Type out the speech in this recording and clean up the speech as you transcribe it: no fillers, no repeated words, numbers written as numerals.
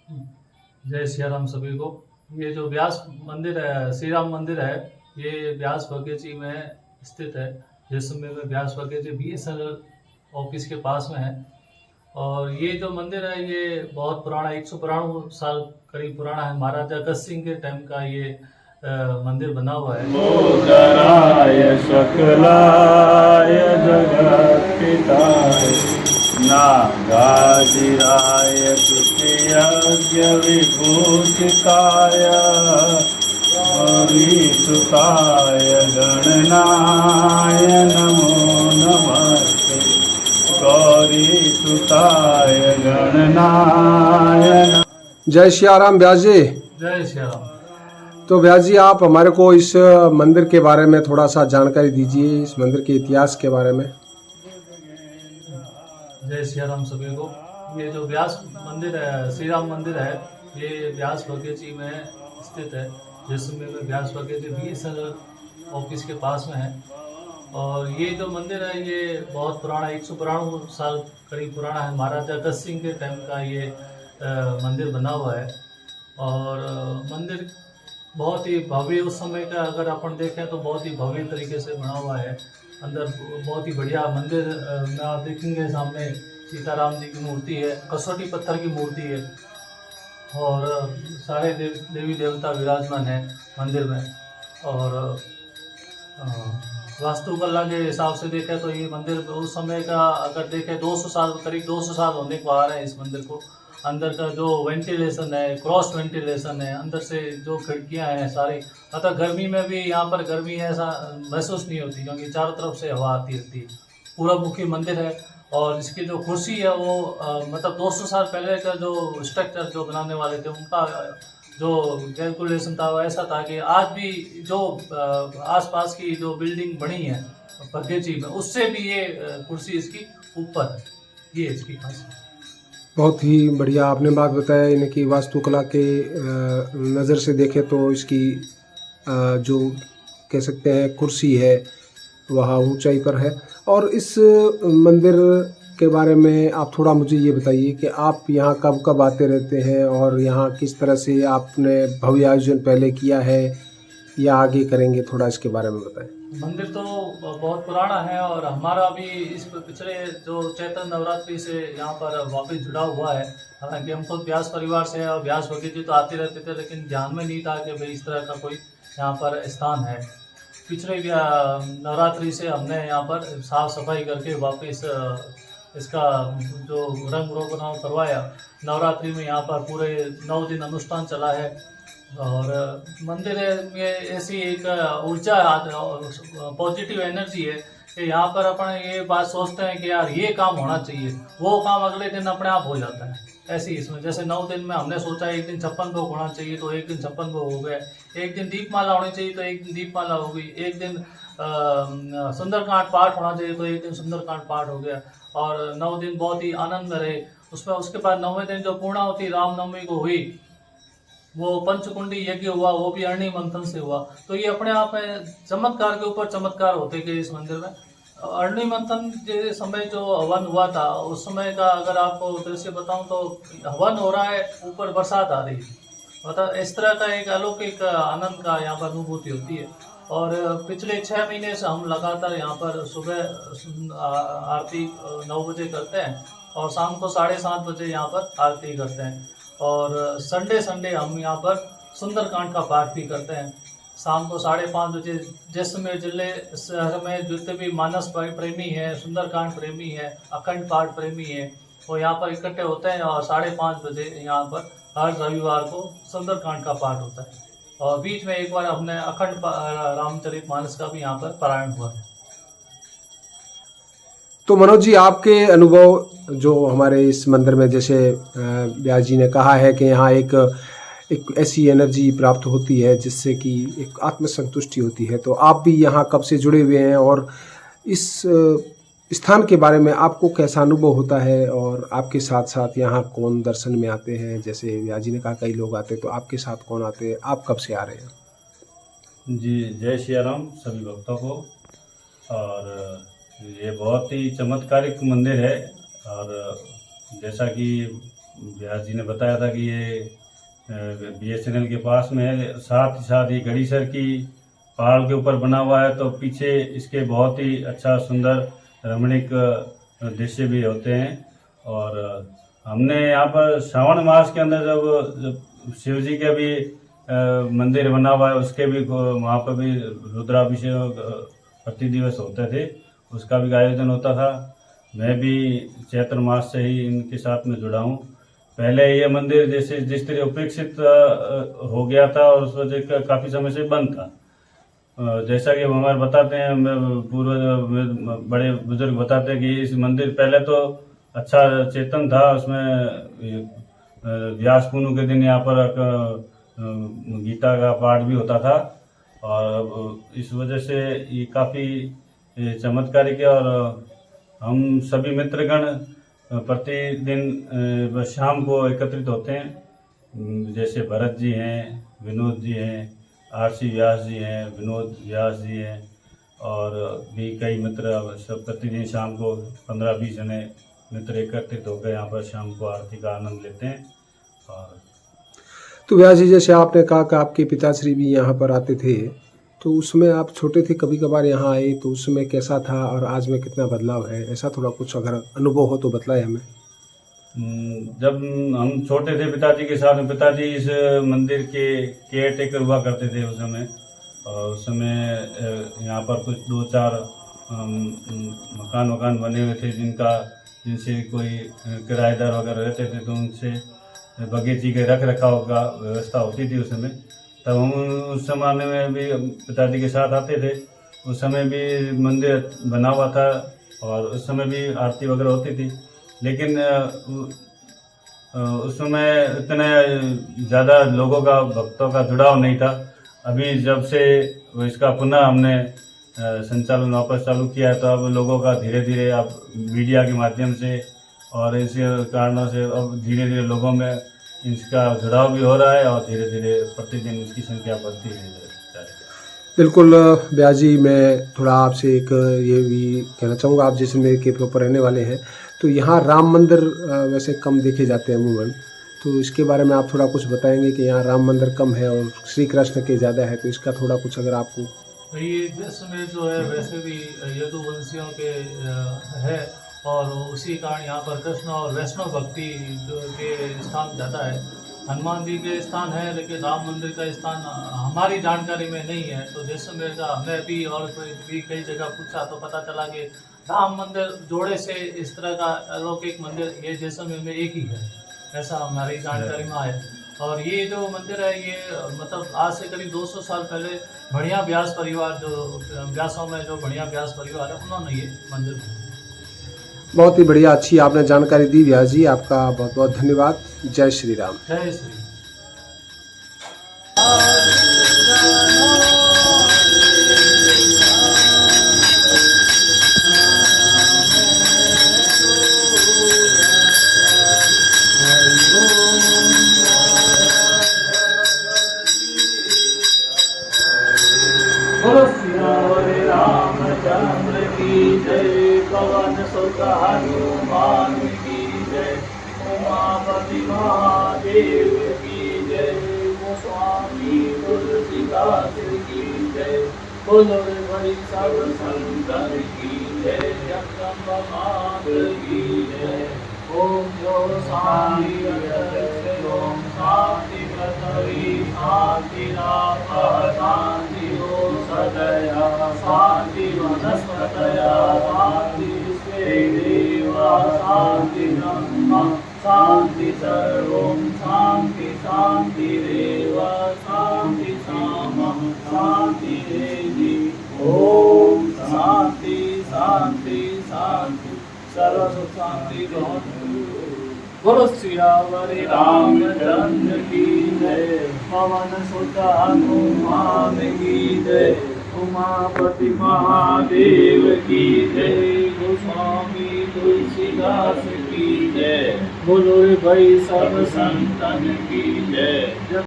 जय सिया राम सभी को। ये जो व्यास मंदिर है, श्री राम मंदिर है, ये व्यास बगीची में स्थित है। जैसलमेर में व्यास बगीची BSNL ऑफिस के पास में है। और ये जो मंदिर है ये बहुत पुराना, 192 साल करीब पुराना है। महाराजा अगस्त सिंह के टाइम का ये मंदिर बना हुआ है। उदराय सकलाय जगत्पिताय नागाधिराय तुष्टियज्ञ विभूषिताय हरिसुताय गणनाय नमो नमस्ते गौरीसुताय गणनाय जय सियाराम व्यास जी। जय सिया राम। तो व्यास जी, आप हमारे को इस मंदिर के बारे में थोड़ा सा जानकारी दीजिए, इस मंदिर के इतिहास के बारे में। जय सिया राम सभी को। ये जो व्यास मंदिर है, श्री राम मंदिर है, ये व्यास बगीची में स्थित है। जैसलमेर में व्यास बगीची BSNL ऑफिस के पास में है। और ये जो मंदिर है ये बहुत पुराना, 192 साल करीब पुराना है। महाराजा अगस्त सिंह के टाइम का ये मंदिर बना हुआ है। और मंदिर बहुत ही भव्य, उस समय का अगर अपन देखें तो बहुत ही भव्य तरीके से बना हुआ है। अंदर बहुत ही बढ़िया मंदिर में आप देखेंगे, सामने सीताराम जी की मूर्ति है, कसौटी पत्थर की मूर्ति है। और सारे देवी देवता विराजमान है मंदिर में। और वास्तुकला के हिसाब से देखें तो ये मंदिर उस समय का अगर देखें 200 साल, करीब 200 साल होने को आ रहे हैं इस मंदिर को। अंदर का जो वेंटिलेशन है, क्रॉस वेंटिलेशन है, अंदर से जो खिड़कियां हैं सारी, मतलब गर्मी में भी यहाँ पर गर्मी है ऐसा महसूस नहीं होती, क्योंकि चारों तरफ से हवा आती रहती है। पूरा मुखी मंदिर है। और इसकी जो कुर्सी है वो मतलब 200 साल पहले का जो स्ट्रक्चर जो बनाने वाले थे उनका जो कैलकुलेशन था वो ऐसा था कि आज भी जो आसपास की जो बिल्डिंग बनी है बगीची में, उससे भी ये कुर्सी इसकी ऊपर है। ये इसकी खासियत। बहुत ही बढ़िया आपने बात बताया। इनकी वास्तुकला के नज़र से देखें तो इसकी जो कह सकते हैं कुर्सी है वह ऊंचाई पर है। और इस मंदिर के बारे में आप थोड़ा मुझे ये बताइए कि आप यहाँ कब कब आते रहते हैं और यहाँ किस तरह से आपने भव्य आयोजन पहले किया है या आगे करेंगे, थोड़ा इसके बारे में बताएं। मंदिर तो बहुत पुराना है और हमारा भी इस पिछले जो चैत्र नवरात्रि से यहाँ पर वापस जुड़ा हुआ है। हालांकि हम खुद व्यास परिवार से हैं और व्यास बगीची तो आते रहते थे, लेकिन ध्यान में नहीं था कि भाई इस तरह का कोई यहाँ पर स्थान है। पिछले नवरात्रि से हमने यहाँ पर साफ सफाई करके वापस इसका जो रंग रोगन करवाया। नवरात्रि में यहाँ पर पूरे 9 दिन अनुष्ठान चला है। और मंदिर में ऐसी एक ऊर्जा, पॉजिटिव एनर्जी है कि यहाँ पर अपन ये बात सोचते हैं कि यार ये काम होना चाहिए, वो काम अगले दिन अपने आप हो जाता है। ऐसी इसमें जैसे 9 दिन में हमने सोचा एक दिन 56 भोग होना चाहिए तो एक दिन 56 भोग हो गए, एक दिन दीपमाला होनी चाहिए तो एक दिन दीपमाला हो गई, एक दिन सुंदरकांड पाठ होना चाहिए तो एक दिन सुंदरकांड पाठ हो गया। और 9 दिन बहुत ही आनंद रहे उसमें। उसके बाद 9वें दिन जो पूर्णाहुति रामनवमी को हुई, वो पंचकुंडी यज्ञ हुआ, वो भी अरणी मंथन से हुआ। तो ये अपने आप में चमत्कार के ऊपर चमत्कार होते गए इस मंदिर में। अरणी मंथन के समय जो हवन हुआ था उस समय का अगर आपको दृश्य बताऊं तो हवन हो रहा है, ऊपर बरसात आ रही है। मतलब इस तरह का एक अलौकिक आनंद का यहाँ पर अनुभूति होती है। और पिछले 6 महीने से हम लगातार यहाँ पर सुबह आरती 9 बजे करते हैं और शाम को 7:30 बजे यहाँ पर आरती करते हैं। और संडे संडे हम यहाँ पर सुंदरकांड का पाठ भी करते हैं शाम को 5:30 बजे। जैसलमेर जिले शहर में जितने भी मानस प्रेमी हैं, सुंदरकांड प्रेमी है, अखंड पाठ प्रेमी है, वो यहाँ पर इकट्ठे होते हैं और 5:30 बजे यहाँ पर हर रविवार को सुंदरकांड का पाठ होता है। और बीच में एक बार हमने अखंड रामचरितमानस का भी यहाँ पर पारायण हुआ है। तो मनोज जी, आपके अनुभव जो हमारे इस मंदिर में, जैसे व्यास जी ने कहा है कि यहाँ एक ऐसी एनर्जी प्राप्त होती है जिससे कि एक आत्मसंतुष्टि होती है, तो आप भी यहाँ कब से जुड़े हुए हैं और इस स्थान के बारे में आपको कैसा अनुभव होता है और आपके साथ साथ यहाँ कौन दर्शन में आते हैं? जैसे व्यास जी ने कहा कई लोग आते हैं, तो आपके साथ कौन आते हैं? आप कब से आ रहे हैं? जी, जय सिया राम सभी भक्तों को। और ये बहुत ही चमत्कारिक मंदिर है। और जैसा कि व्यास जी ने बताया था कि ये BSNL के पास में है, साथ ही साथ ये गड़ीसर की पहाड़ के ऊपर बना हुआ है, तो पीछे इसके बहुत ही अच्छा सुंदर रमणीक दृश्य भी होते हैं। और हमने यहाँ पर श्रावण मास के अंदर जब शिव जी का भी मंदिर बना हुआ है, उसके भी वहाँ पर भी रुद्राभिषेक प्रति दिवस होते थे, उसका भी आयोजन होता था। मैं भी चैत्र मास से ही इनके साथ में जुड़ा हूँ। पहले ये मंदिर जैसे जिस तरह उपेक्षित हो गया था और उस वजह का काफ़ी समय से बंद था। जैसा कि हमारे बताते हैं, पूर्व बड़े बुजुर्ग बताते हैं कि इस मंदिर पहले तो अच्छा चेतन था, उसमें व्यास पूर्णिमा के दिन यहाँ पर गीता का पाठ भी होता था, और इस वजह से ये काफ़ी चमत्कारिक है। और हम सभी मित्रगण प्रतिदिन शाम को एकत्रित होते हैं, जैसे भरत जी हैं, विनोद जी हैं, RC व्यास जी हैं, विनोद व्यास जी हैं, और भी कई मित्र सब प्रतिदिन शाम को 15-20 जने मित्र एकत्रित होकर यहाँ पर शाम को आरती का आनंद लेते हैं। और तो व्यास जी, जैसे आपने कहा कि आपके पिताश्री भी यहाँ पर आते थे, तो उसमें आप छोटे थे, कभी कभार यहाँ आए, तो उस समय कैसा था और आज में कितना बदलाव है, ऐसा थोड़ा कुछ अगर अनुभव हो तो बताएं हमें। जब हम छोटे थे पिताजी के साथ में, पिताजी इस मंदिर के केयर टेकर हुआ करते थे उस समय। और उस समय यहाँ पर कुछ 2-4 मकान बने हुए थे, जिनसे कोई किराएदार वगैरह रहते थे, तो उनसे बगीचे के रख रखाव का व्यवस्था होती थी उस समय। तब हम उस ज़माने में भी पिताजी के साथ आते थे। उस समय भी मंदिर बना हुआ था और उस समय भी आरती वगैरह होती थी, लेकिन उस समय इतने ज़्यादा लोगों का, भक्तों का जुड़ाव नहीं था। अभी जब से इसका पुनः हमने संचालन वापस चालू किया है, तो अब लोगों का धीरे धीरे अब मीडिया के माध्यम से और इस कारणों से अब धीरे धीरे लोगों में इसका जुड़ाव भी हो रहा है, और धीरे धीरे प्रतिदिन इसकी संख्या बढ़ती है। बिल्कुल व्यास जी, मैं थोड़ा आपसे एक ये भी कहना चाहूँगा, आप जिस मेरे के प्रॉपर रहने वाले हैं, तो यहाँ राम मंदिर वैसे कम देखे जाते हैं अमूमन, तो इसके बारे में आप थोड़ा कुछ बताएंगे कि यहाँ राम मंदिर कम है और श्री कृष्ण के ज़्यादा है, तो इसका थोड़ा कुछ अगर आपको। ये जिसमें जो है वैसे भी यदुवंशियों के है, और उसी कारण यहाँ पर कृष्ण और वैष्णव भक्ति के स्थान ज़्यादा है। हनुमान जी के स्थान है, लेकिन राम मंदिर का स्थान हमारी जानकारी में नहीं है। तो जैसलमेर का हमने भी और भी कई जगह पूछा, तो पता चला कि राम मंदिर जोड़े से इस तरह का अलौकिक मंदिर ये जैसलमेर में एक ही है, ऐसा हमारी जानकारी में आया। और ये जो मंदिर है, ये मतलब आज से करीब 200 साल पहले बढ़िया व्यास परिवार, जो व्यासों में जो बढ़िया व्यास परिवार है, उन्होंने ये मंदिर बनाया। बहुत ही बढ़िया, अच्छी आपने जानकारी दी व्यास जी, आपका बहुत बहुत धन्यवाद। जय श्री राम। जय श्री। बोलो श्री रामचंद्र की जय, पवन सुत हनुमान की जय, उमापति महादेव की जय, गोस्वामी तुलसीदास की जय, बोलो रे भाई सब संतन की जय, जगदम्बा मात की जय। ओम जो शांति ओम शांति पृथ्वी शांति शांति हो सदया शांति वनस्पतया शांति देवा शांति ब्रह्म शांति सर्वं शांति शांति रेवा शांति सामः शांति देवी। ओम शांति शांति शांति सर्व सुख शांति भवतु। बोलो सियावर रामचंद्र की जय, पवन सुत हनुमान की जय, उमापति महादेव की जय, गोस्वामी तुलसीदास की जय, बोलो रे भाई सब संतन की जय।